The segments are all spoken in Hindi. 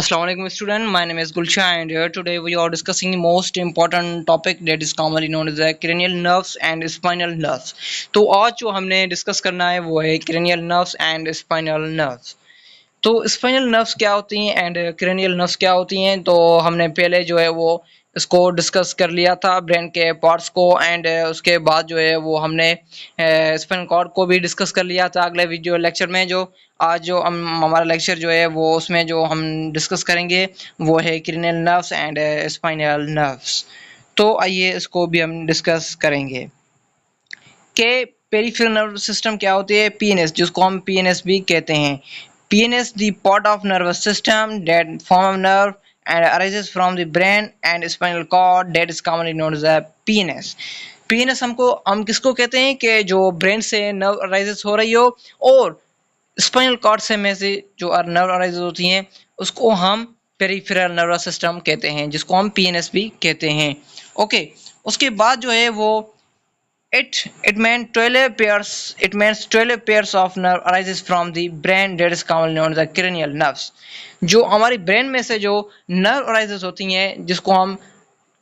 Assalamualaikum student, my name is Gulsha and here today we are discussing the most important topic that is commonly known as the cranial nerves and spinal nerves। तो आज जो हमने डिस्कस करना है वो है cranial nerves and spinal nerves। तो स्पाइनल नर्व्स क्या होती हैं एंड क्रेनियल नर्व्स क्या होती हैं, तो हमने पहले जो है वो इसको डिस्कस कर लिया था ब्रेन के पार्ट्स को एंड उसके बाद जो है वो हमने स्पाइनल कॉर्ड को भी डिस्कस कर लिया था अगले वीडियो लेक्चर में। जो आज जो हमारा लेक्चर जो है वो उसमें जो हम डिस्कस करेंगे वो है cranial nerves and spinal nerves. तो आइए इसको भी हम डिस्कस करेंगे कि पेरिफेरल नर्व सिस्टम क्या होती है, पीएनएस, जिसको हम पीएनएस भी कहते हैं। PNS, the part of nervous system that form of nerve and arises from the brain and spinal cord, that is commonly known as the PNS। PNS हम किसको कहते हैं कि जो ब्रेन से नर्व अराइजेस हो रही हो और स्पाइनल कॉर्ड से में से जो नर्व अराइजेस होती हैं उसको हम पेरिफेरल नर्वस सिस्टम कहते हैं, जिसको हम PNS भी कहते हैं। ओके, उसके बाद जो है वो It means 12 pairs of nerve arises from the brain, that is commonly known as the cranial nerves। जो हमारी ब्रेन में से जो नर्व अराइजेस होती हैं जिसको हम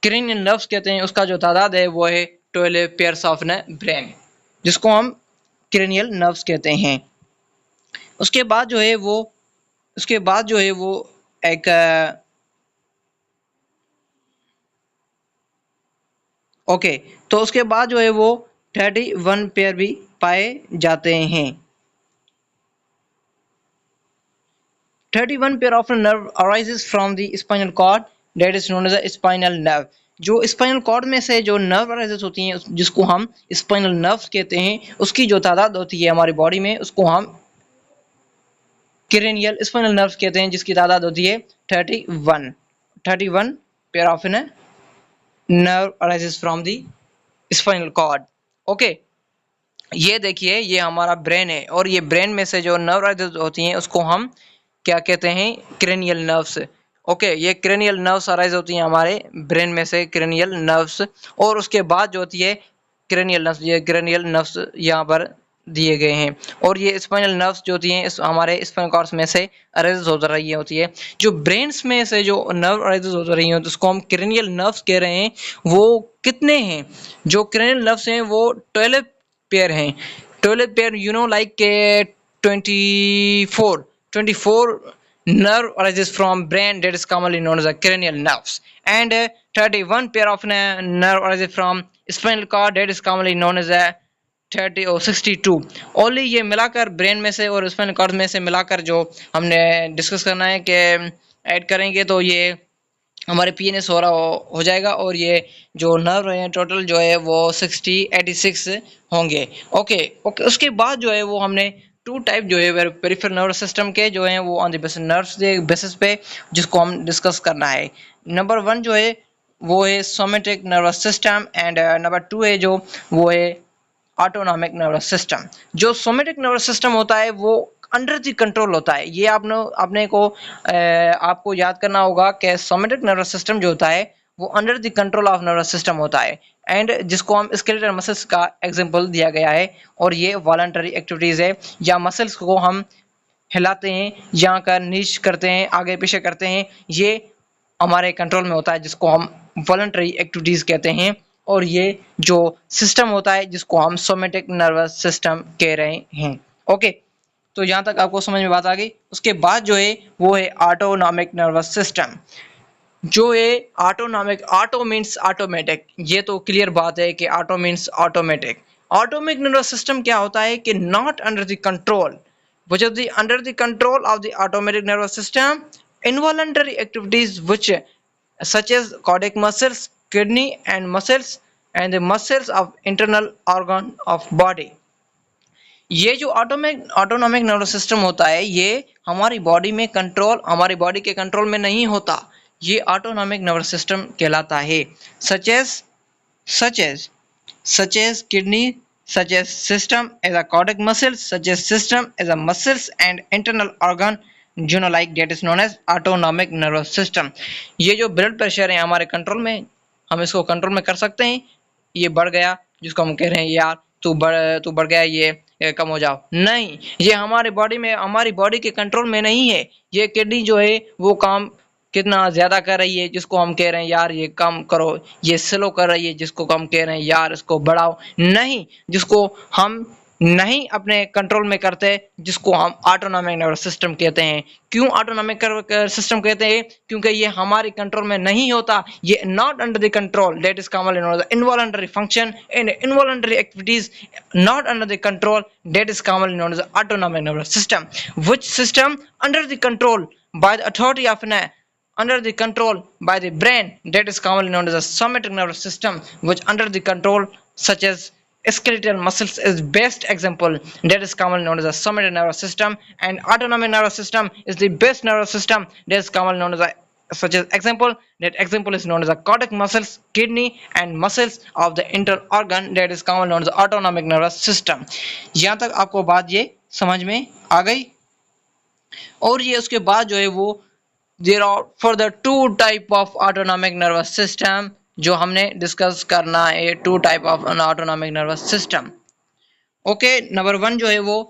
cranial nerves कहते हैं, उसका जो तादाद है वो है 12 pairs of ब्रेन, जिसको हम cranial nerves कहते हैं। उसके बाद जो है वो एक ओके, तो उसके बाद जो है वो 31 पेयर भी पाए जाते हैं। 31 pair of nerve arises from the spinal cord, that is known as the spinal nerve. जो स्पाइनल कॉर्ड में से जो नर्व अराइजेस होती हैं जिसको हम स्पाइनल नर्व्स कहते हैं, उसकी जो तादाद होती है हमारी बॉडी में उसको हम क्रेनियल स्पाइनल नर्व्स कहते हैं, जिसकी तादाद होती है 31 pair of nerve arises from the spinal cord. Okay, ये देखिए ये हमारा ब्रेन है और ये ब्रेन में से जो नर्व अराइजेस होती हैं उसको हम क्या कहते हैं, क्रेनियल नर्व्स। ओके, ये क्रेनियल नर्व्स अराइज होती हैं हमारे ब्रेन में से, क्रेनियल नर्व्स। और उसके बाद जो होती है क्रेनियल नर्व्स, ये क्रेनियल नर्व्स यहाँ पर दिए गए हैं। और ये स्पाइनल नर्व्स जो होती हैं हमारे स्पाइनल कॉर्ड में से अरेज हो रही होती है। जो ब्रेन्स में से जो नर्व अरेज हो रही हैं जिसको हम क्रेनियल नर्व्स कह रहे हैं, वो कितने हैं? जो क्रेनियल नर्व्स हैं वो 12 पेयर हैं। 12 pair like 24 nerve arises from brain, that is commonly known as the cranial nerves, and 31 pair of nerve arises from spinal cord, that is commonly known as the 30 और 62। ओनली ये मिलाकर ब्रेन में से और स्पाइनल कॉर्ड में से मिलाकर जो हमने डिस्कस करना है कि ऐड करेंगे तो ये हमारे पीएनएस हो जाएगा। और ये जो नर्व है टोटल जो है वो 86 होंगे। ओके, उसके बाद जो है वो हमने 2 टाइप जो है पेरिफेरल नर्वस सिस्टम के जो हैं वो ऑन द बेसिस नर्व्स के बेसिस पे जिसको हम डिस्कस करना है। नंबर 1 जो है वो है somatic nervous system and number 2 है जो वो है ऑटोनॉमिक नर्वस सिस्टम। जो सोमेटिक नर्वस सिस्टम होता है वो अंडर द कंट्रोल होता है। ये आपको याद करना होगा कि सोमेटिक नर्वस सिस्टम जो होता है वो under the control of nervous system होता है एंड जिसको हम स्केलेटल मसल्स का एग्जांपल दिया गया है। और ये वॉलंटरी एक्टिविटीज़ है, या मसल्स को हम हिलाते हैं या कर नीच करते हैं, आगे पीछे करते हैं, ये हमारे कंट्रोल में होता है जिसको हम वॉलंटरी एक्टिविटीज़ कहते हैं। और ये जो सिस्टम होता है जिसको हम सोमेटिक नर्वस सिस्टम कह रहे हैं। ओके, तो यहाँ तक आपको समझ में बात आ गई। उसके बाद जो है वो है ऑटोनॉमिक नर्वस सिस्टम। जो है ऑटोनॉमिक, ऑटो मीन्स ऑटोमेटिक, ये तो क्लियर बात है कि auto means automatic. Atomic nervous system क्या होता है कि not under the control, which is the under the control of the automatic nervous system, involuntary activities which such as cardiac muscles, kidney and muscles and the muscles of internal organ of body। ये जो ऑटोनॉमिक नर्वस सिस्टम होता है ये हमारी बॉडी में कंट्रोल, हमारी बॉडी के कंट्रोल में नहीं होता, ये ऑटोनॉमिक नर्वस सिस्टम कहलाता है। such as kidney, such as system as a cardiac muscle, such as system as a muscles and internal organ like that is known as autonomic nervous system। ये जो ब्लड प्रेशर है हमारे कंट्रोल में, हम इसको कंट्रोल में कर सकते हैं। ये बढ़ गया जिसको हम कह रहे हैं यार तू बढ़ गया, ये कम हो जाओ, नहीं, ये हमारे बॉडी में, हमारी बॉडी के कंट्रोल में नहीं है। ये किडनी जो है वो काम कितना ज्यादा कर रही है, जिसको हम कह रहे हैं यार ये कम करो, ये स्लो कर रही है, जिसको हम कह रहे हैं यार इसको बढ़ाओ, नहीं, जिसको हम नहीं अपने कंट्रोल में करते, जिसको हम ऑटोनॉमिक नर्वस सिस्टम कहते हैं। क्यों ऑटोनॉमिक सिस्टम कहते हैं? क्योंकि ये हमारे कंट्रोल में नहीं होता, ये not under the control, that is commonly known as involuntary function and involuntary activities not under the control, that is commonly known as autonomic nervous system, which system under the control by the authority of an under the control by the brain, that is commonly known as the somatic nervous system, which under the control such as skeletal muscles is best example, that is commonly known as the somatic nervous system. And autonomic nervous system is the best nervous system, that is commonly known as a such as example, that example is known as the cardiac muscles, kidney and muscles of the internal organ, that is commonly known as the autonomic nervous system. यहाँ तक आपको बात ये समझ में आ गई? और ये उसके बाद जो है वो there are further two type of autonomic nervous system जो हमने डिस्कस करना है, two type of autonomic nervous system. Okay, number 1 जो है वो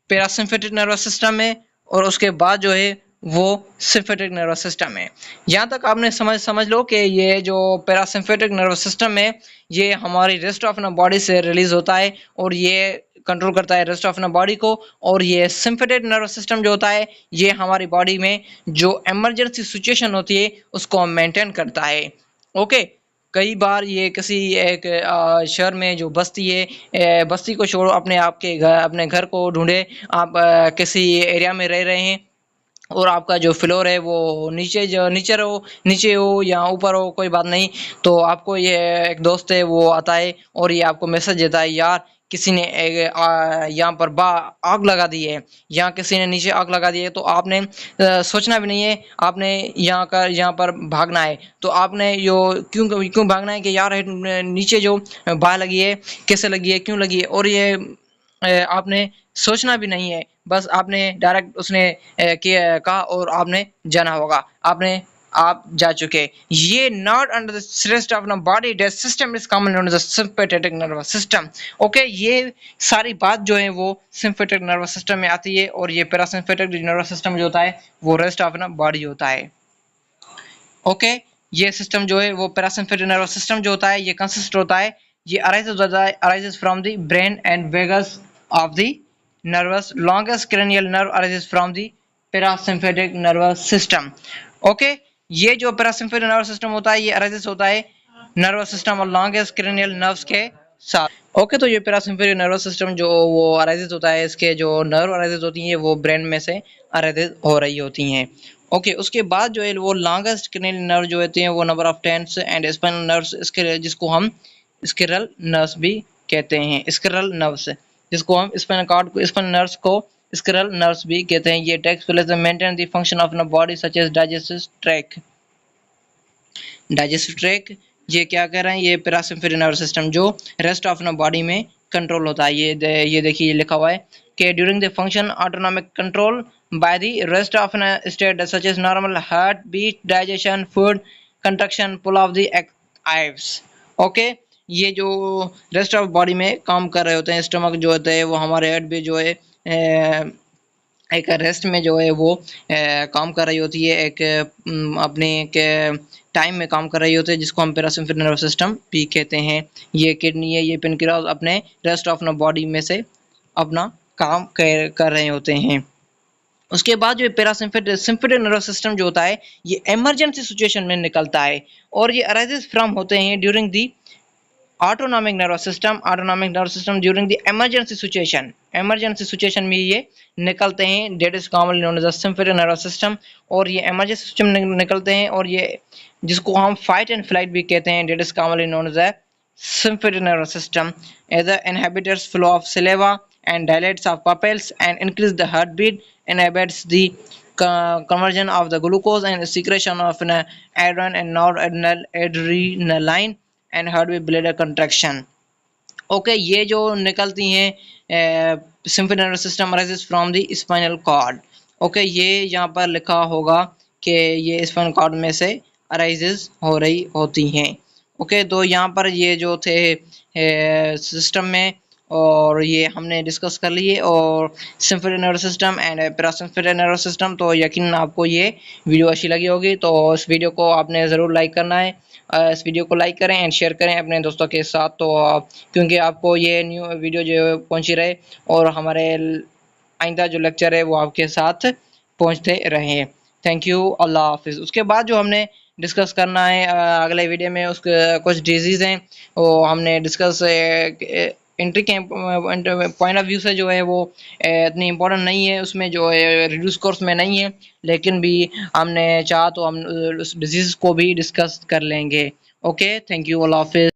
पैरासिम्पैथिक नर्वस सिस्टम है और उसके बाद जो है वो सिम्पैथिक नर्वस सिस्टम है। यहाँ तक आपने समझ लो कि ये जो पैरासिम्पैथिक नर्वस सिस्टम है ये हमारी रेस्ट ऑफ न बॉडी से रिलीज होता है और ये कंट्रोल करता है रेस्ट ऑफ न बॉडी को। और ये सिम्पैथिक नर्वस सिस्टम जो होता है ये हमारी बॉडी में जो इमरजेंसी सिचुएशन होती है उसको मेंटेन करता है। ओके, कई बार ये किसी एक शहर में जो बस्ती है, बस्ती को छोड़ो, अपने घर को ढूंढे, आप किसी एरिया में रह रहे हैं और आपका जो फ्लोर है वो नीचे हो या ऊपर हो, कोई बात नहीं, तो आपको ये एक दोस्त है वो आता है और ये आपको मैसेज देता है यार किसी ने यहाँ पर आग लगा दी है, यहाँ किसी ने नीचे आग लगा दी है, तो आपने सोचना भी नहीं है, आपने यहाँ पर भागना है। तो आपने यो क्यों भागना है कि यार नीचे जो बाह लगी है, कैसे लगी है, क्यों लगी है, और ये आपने सोचना भी नहीं है, बस आपने डायरेक्ट उसने कहा और आपने जाना होगा, आप जा चुके। ये not under the rest of the body, that system is common known as the sympathetic nervous system. Okay, ये सारी बात जो है वो सिम्पैथेटिक नर्वस सिस्टम में आती है और ये पैरासिम्पैथिक नर्वस सिस्टम जो होता है वो रेस्ट ऑफ द बॉडी होता है। ओके, ये सिस्टम जो है वो पैरासिम्पैथिक नर्वस सिस्टम जो होता है ये कंसिस्ट होता है, ये arises from the brain and vagus of the nervous longest cranial nerve arises from the parasympathetic nervous system. Okay, ये जो पैरासिम्पैथिक नर्वस सिस्टम होता है ये अराइजेस होता है नर्वस सिस्टम और लॉन्गेस्ट क्रेनियल नर्व्स के साथ। ओके, तो ये पैरासिम्पैथिक नर्वस सिस्टम जो वो अराइजेस होता है, इसके जो नर्व अराइजेस होती हैं वो ब्रेन में से अराइजेस हो रही होती हैं। ओके, उसके बाद जो है वो लॉन्गेस्ट क्रेनियल नर्व जो होते हैं वो number of tens and spinal nerves, इसके जिसको हम स्क्लेरल नर्व्स भी कहते हैं, स्क्लेरल नर्व्स, जिसको हम स्पाइनल कॉर्ड को, स्पाइनल नर्व्स को स्क्लेरल नर्व्स भी कहते हैं। ये takes place to maintain the function of the body such as digestive tract. ये क्या कर रहे हैं, ये पैरासिम्पैथिक नर्वस सिस्टम जो रेस्ट ऑफ द बॉडी में कंट्रोल होता है। ये देखिए ये लिखा हुआ है कि during the function autonomic control by the rest of न state such as normal heart beat, digestion, food contraction, pull of the eyes. Okay, ये जो रेस्ट ऑफ बॉडी में काम कर रहे होते हैं, स्टमक जो होता है वो हमारे हेड भी जो है एक रेस्ट में जो है वो काम कर रही होती है, एक अपने एक टाइम में काम कर रही होती है, जिसको हम पैरासिम्पैथिक नर्वस सिस्टम भी कहते हैं। ये किडनी है, ये पेनक्रियास अपने रेस्ट ऑफ द बॉडी में से अपना काम कर रहे होते हैं। उसके बाद जो पैरासिम्पैथिक नर्वस सिस्टम जो होता है ये इमरजेंसी सिचुएशन में निकलता है और ये अराइजेस फ्रॉम होते हैं during the autonomic nervous system during the emergency situation में ये निकलते हैं, that is commonly known as the sympathetic nervous system. और ये इमरजेंसी सिस्टम निकलते हैं और ये जिसको हम फाइट एंड फ्लाइट भी कहते हैं, that is commonly known as the sympathetic nervous system. As inhibits flow of saliva and dilates of pupils and increase the heartbeat, inhibits the conversion of the glucose and secretion of adrenaline and noradrenaline and heartbeat bladder contraction. Okay, ये जो निकलती हैं sympathetic nervous system arises from the spinal cord. Okay, ये यहाँ पर लिखा होगा कि ये स्पाइनल कॉर्ड में से अराइजेस हो रही होती हैं। ओके, तो यहाँ पर ये जो थे सिस्टम में और ये हमने डिस्कस कर लिए, और simple nervous system and parasympathetic nervous system. तो यकीनन आपको ये वीडियो अच्छी लगी होगी, तो इस वीडियो को आपने ज़रूर लाइक करना है। इस वीडियो को लाइक करें एंड शेयर करें अपने दोस्तों के साथ, तो क्योंकि आपको ये न्यू वीडियो जो पहुंची रहे और हमारे आइंदा जो लेक्चर है वो आपके साथ पहुंचते रहे। थैंक यू, अल्लाह हाफिज़। उसके बाद जो हमने डिस्कस करना है अगले वीडियो में, उसके कुछ डिजीज़ हैं वो हमने डिस्कस एंट्री के पॉइंट ऑफ व्यू से जो है वो इतनी इम्पोर्टेंट नहीं है, उसमें जो है रिड्यूस कोर्स में नहीं है, लेकिन भी हमने चाहा तो हम उस डिजीज़ को भी डिस्कस कर लेंगे। ओके, थैंक यू, अल्लाह हाफिज़।